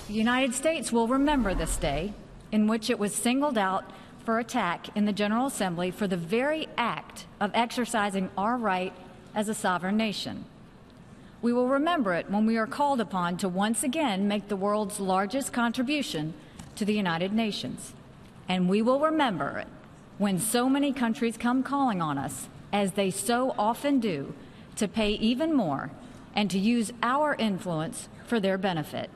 The United States will remember this day in which it was singled out for attack in the General Assembly for the very act of exercising our right as a sovereign nation. We will remember it when we are called upon to once again make the world's largest contribution to the United Nations. And we will remember it when so many countries come calling on us, as they so often do, to pay even more and to use our influence for their benefit.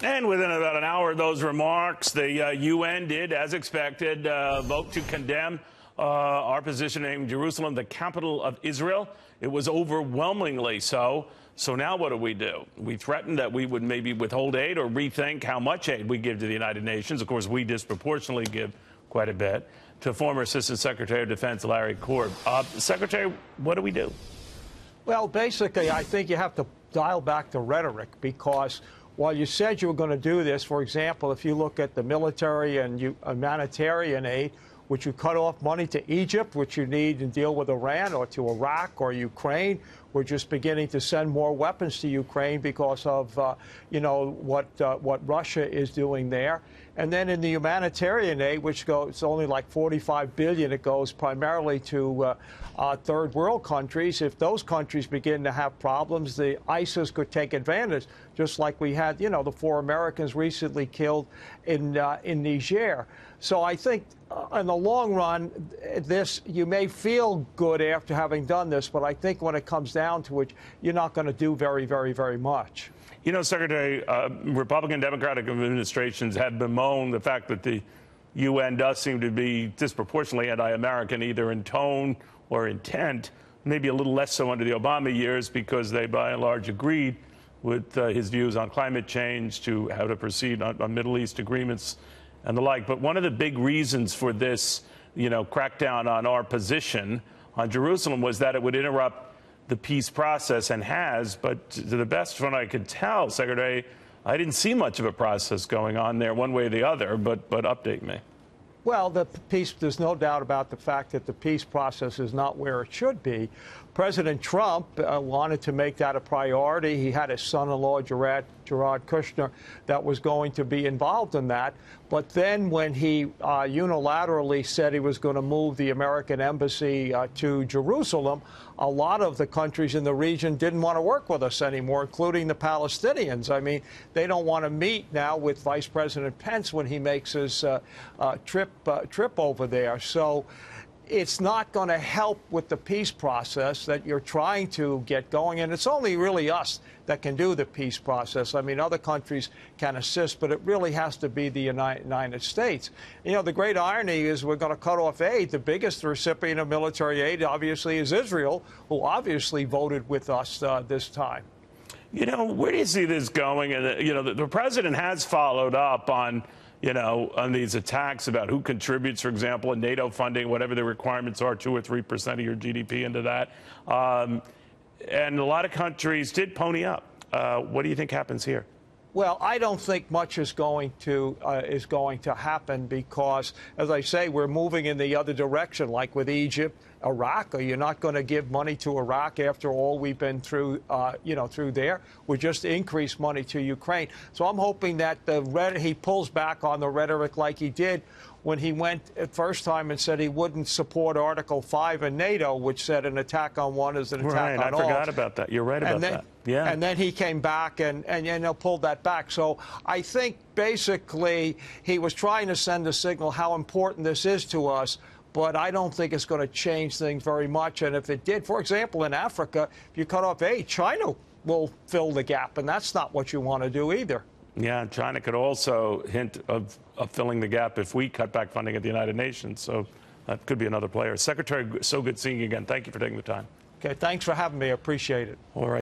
And within about an hour of those remarks, the UN did, as expected, vote to condemn our positioning Jerusalem, the capital of Israel. It was overwhelmingly so. So now what do? We threatened that we would maybe withhold aid or rethink how much aid we give to the United Nations. Of course, we disproportionately give quite a bit. To former Assistant Secretary of Defense Larry Korb. Secretary, what do? Well, basically, I think you have to dial back the rhetoric, because while you said you were going to do this, for example, if you look at the military and humanitarian aid, which you cut off money to Egypt, which you need to deal with Iran, or to Iraq or Ukraine. We're just beginning to send more weapons to Ukraine because of, what Russia is doing there. And then in the humanitarian aid, which goes only like $45 billion, it goes primarily to third world countries. If those countries begin to have problems, the ISIS could take advantage, just like we had, the 4 Americans recently killed in Niger. So I think in the long run, you may feel good after having done this, but I think when it comes down to it, you're not going to do very, very, very much. Secretary, Republican Democratic administrations have bemoaned the fact that the UN does seem to be disproportionately anti-American, either in tone or intent, maybe a little less so under the Obama years, because they, by and large, agreed with his views on climate change, to how to proceed on Middle East agreements and the like. But one of the big reasons for this, crackdown on our position on Jerusalem was that it would interrupt the peace process, and has. But to the best of what I could tell, Secretary, I didn't see much of a process going on there one way or the other, but update me. Well, there's no doubt about the fact that the peace process is not where it should be. President Trump wanted to make that a priority. He had his son-in-law, Jared Kushner, that was going to be involved in that. But then when he unilaterally said he was going to move the American embassy to Jerusalem, a lot of the countries in the region didn't want to work with us anymore, including the Palestinians. I mean, they don't want to meet now with Vice President Pence when he makes his trip over there. So it's not going to help with the peace process that you're trying to get going. And it's only really us that can do the peace process. I mean, other countries can assist, but it really has to be the United States. The great irony is we're going to cut off aid. The biggest recipient of military aid, obviously, is Israel, who obviously voted with us this time. Where do you see this going? And, the president has followed up on these attacks about who contributes, for example, in NATO funding, whatever the requirements are, 2 or 3% of your GDP into that. And a lot of countries did pony up. What do you think happens here? Well, I don't think much is going to happen because, as I say, we're moving in the other direction, like with Egypt, Iraq. Are you not going to give money to Iraq after all we've been through, through there? We just increased money to Ukraine. So I'm hoping that he pulls back on the rhetoric like he did when he went at first time and said he wouldn't support Article 5 in NATO, which said an attack on one is an attack on all. I forgot about that. You're right about that. Yeah. And then he came back and pulled that back. So I think basically he was trying to send a signal how important this is to us, but I don't think it's going to change things very much. And if it did, for example, in Africa, if you cut off aid, China will fill the gap, and that's not what you want to do either. Yeah, China could also hint of filling the gap if we cut back funding at the United Nations. So that could be another player. Secretary, so good seeing you again. Thank you for taking the time. Okay, thanks for having me. I appreciate it. All right.